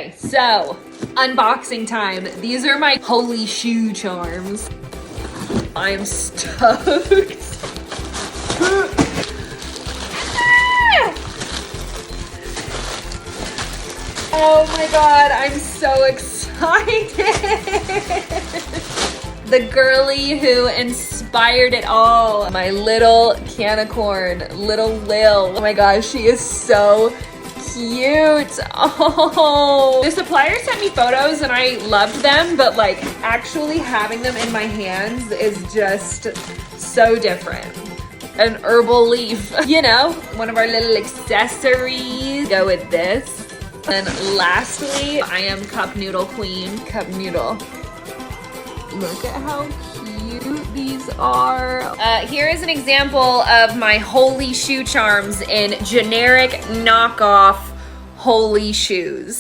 Okay, so unboxing time. These are my holy shoe charms. I'm stoked. Oh my god, I'm so excited. The girly who inspired it all. My little canicorn, little Lil. Oh my gosh, she is so cute. Oh, the supplier sent me photos and I loved them, but like actually having them in my hands is just so different. An herbal leaf, you know, one of our little accessories. Go with this. And lastly, I am Cup Noodle Queen. Cup Noodle. Look at how cute these are. Here is an example of my holy shoe charms in generic knockoff holy shoes.